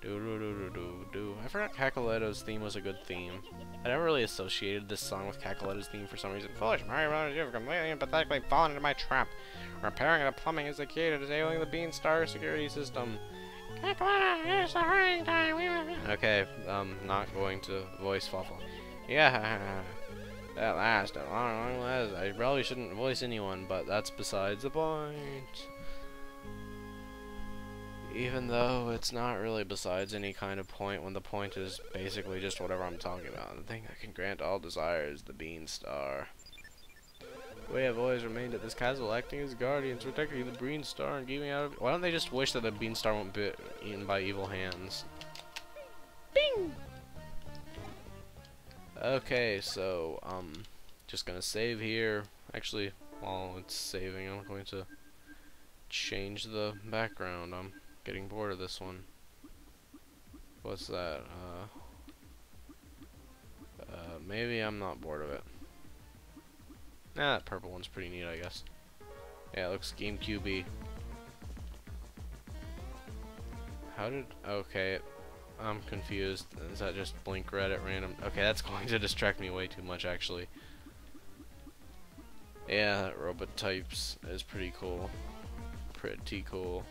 I forgot Cacoletto's theme was a good theme. I never really associated this song with Cacoletto's theme for some reason. Foolish Mario, you've completely and pathetically fallen into my trap. Repairing the plumbing is the key to disabling the Beanstar security system. Cacoletta, it's the hurrying time. Okay, not going to voice Fluffle. Yeah, at last, I probably shouldn't voice anyone, but that's besides the point. Even though it's not really besides any kind of point when the point is basically just whatever I'm talking about. The thing that can grant all desires, the Beanstar. We have always remained at this castle acting as guardians, protecting the Beanstar and keeping out of— Why don't they just wish that the Beanstar won't be eaten by evil hands? Bing! Okay, so, just gonna save here. Actually, while it's saving, I'm going to change the background. I'm getting bored of this one. What's that? Maybe I'm not bored of it. Nah, that purple one's pretty neat, I guess. Yeah, it looks GameCube-y. How did... Okay, I'm confused. Is that just blink red at random? Okay, that's going to distract me way too much, actually. Yeah, that robot types is pretty cool. Pretty cool.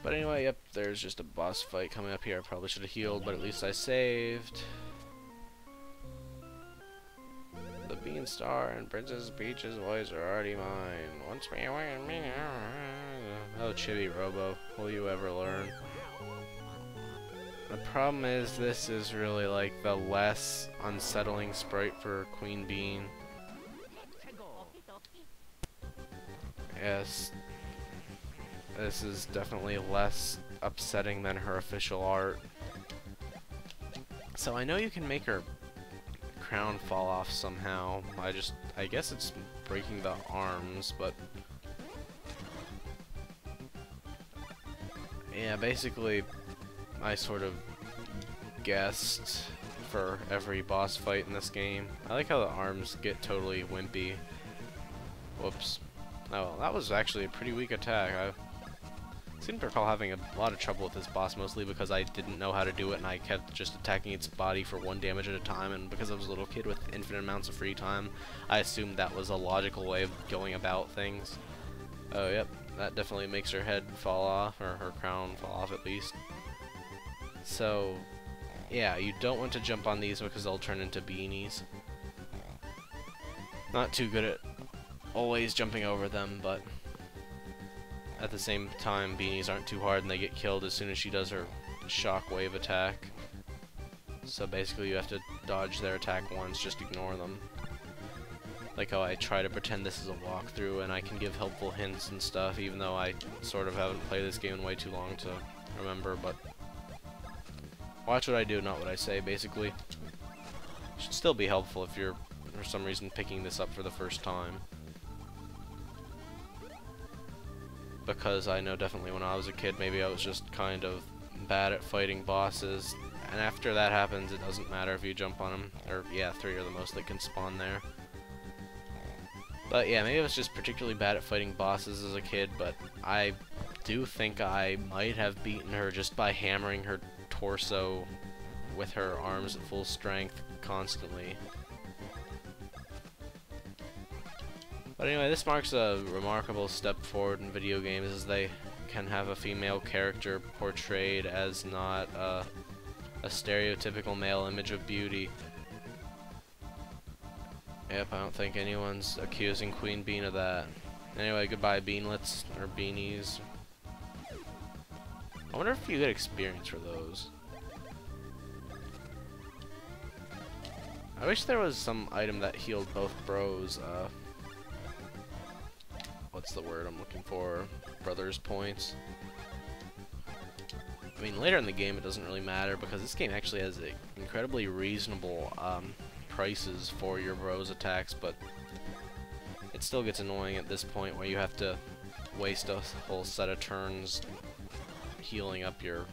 But anyway, yep, there's just a boss fight coming up here. I probably should have healed, but at least I saved. The Beanstar and Princess Peach's voice are already mine. Once me away and me. Oh, Chibi Robo, will you ever learn? The problem is, this is really like the less unsettling sprite for Queen Bean. Yes. This is definitely less upsetting than her official art. So I know you can make her crown fall off somehow. I guess it's breaking the arms, but yeah, basically I sort of guessed for every boss fight in this game. I like how the arms get totally wimpy. Whoops. Oh, that was actually a pretty weak attack. I seem to recall having a lot of trouble with this boss, mostly because I didn't know how to do it and I kept just attacking its body for 1 damage at a time, and because I was a little kid with infinite amounts of free time, I assumed that was a logical way of going about things. Oh, yep, that definitely makes her head fall off, or her crown fall off at least. So, yeah, you don't want to jump on these because they'll turn into beanies. Not too good at always jumping over them, but at the same time, beanies aren't too hard and they get killed as soon as she does her shockwave attack. So basically you have to dodge their attack once, just ignore them. Like how I try to pretend this is a walkthrough and I can give helpful hints and stuff, even though I sort of haven't played this game in way too long to remember, but watch what I do, not what I say, basically. Should still be helpful if you're, for some reason, picking this up for the first time. Because I know definitely when I was a kid, maybe I was just kind of bad at fighting bosses, and after that happens, it doesn't matter if you jump on them, or yeah, 3 are the most that can spawn there. But yeah, maybe I was just particularly bad at fighting bosses as a kid, but I do think I might have beaten her just by hammering her torso with her arms at full strength constantly. But anyway, this marks a remarkable step forward in video games, as they can have a female character portrayed as not a stereotypical male image of beauty. Yep, I don't think anyone's accusing Queen Bean of that. Anyway, goodbye beanlets, or beanies. I wonder if you get experience for those. I wish there was some item that healed both bros, what's the word I'm looking for? Brothers points. I mean, later in the game it doesn't really matter because this game actually has incredibly reasonable prices for your bros attacks, but it still gets annoying at this point where you have to waste a whole set of turns healing up your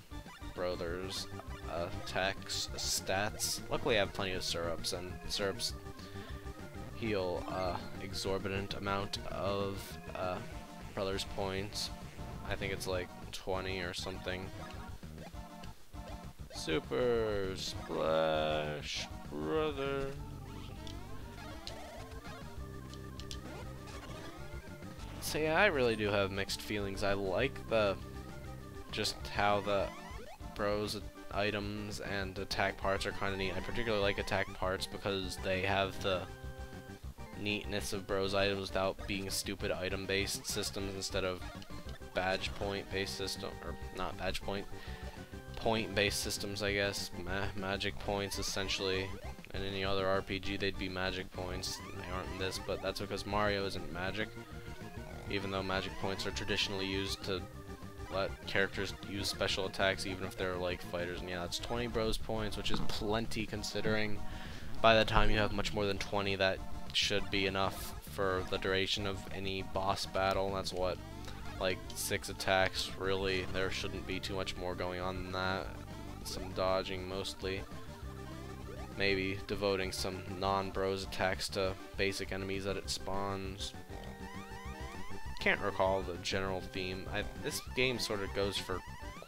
brothers' attacks stats. Luckily I have plenty of syrups, and syrups heal exorbitant amount of brothers points. I think it's like 20 or something. Super Splash Brothers. So yeah, I really do have mixed feelings. I like just how the Bros items and attack parts are kind of neat. I particularly like attack parts because they have the neatness of Bros items without being stupid item-based systems instead of badge point-based system, or not badge point-based systems, I guess. Magic points, essentially. In any other RPG, they'd be magic points. They aren't in this, but that's because Mario isn't magic. Even though magic points are traditionally used to let characters use special attacks, even if they're like fighters. And yeah, it's 20 Bros points, which is plenty considering by the time you have much more than 20, that should be enough for the duration of any boss battle. That's what, like 6 attacks, really. There shouldn't be too much more going on than that. Some dodging mostly. Maybe devoting some non-Bros attacks to basic enemies that it spawns. Can't recall the general theme. This game sort of goes for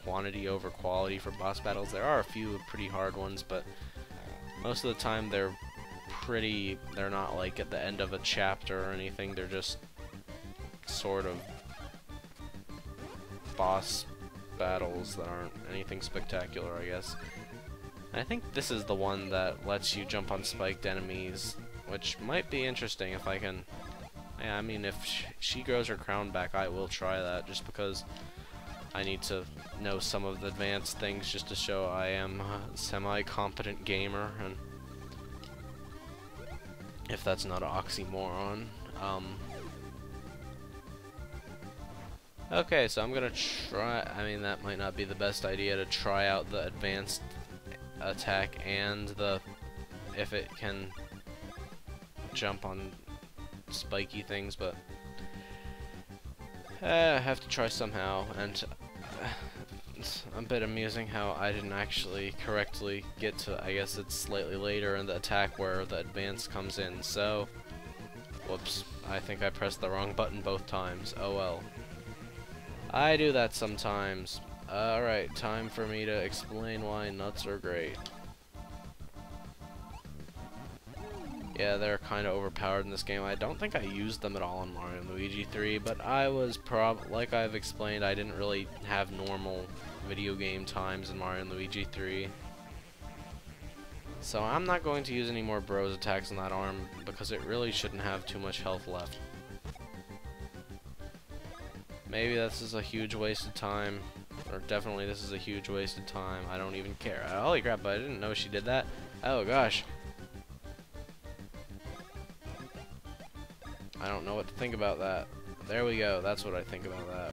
quantity over quality for boss battles. There are a few pretty hard ones, but most of the time they're not like at the end of a chapter or anything. They're just sort of boss battles that aren't anything spectacular, I guess. And I think this is the one that lets you jump on spiked enemies, which might be interesting if I can. Yeah, I mean, if she grows her crown back, I will try that, just because I need to know some of the advanced things just to show I am a semi-competent gamer, and if that's not an oxymoron. Okay, so I'm gonna try. I mean, that might not be the best idea to try out the advanced attack and if it can jump on spiky things, but I have to try somehow. And it's a bit amusing how I didn't actually correctly get to, I guess it's slightly later in the attack where the advance comes in, so whoops, I think I pressed the wrong button both times. Oh well, I do that sometimes. Alright, time for me to explain why nuts are great. Yeah, they're kind of overpowered in this game. I don't think I used them at all in Mario and Luigi 3, but I was like I've explained, I didn't really have normal video game times in Mario and Luigi 3. So I'm not going to use any more Bros attacks on that arm because it really shouldn't have too much health left. Maybe this is a huge waste of time, or definitely this is a huge waste of time. I don't even care. Holy crap, but I didn't know she did that. Oh gosh. I don't know what to think about that. There we go. That's what I think about that.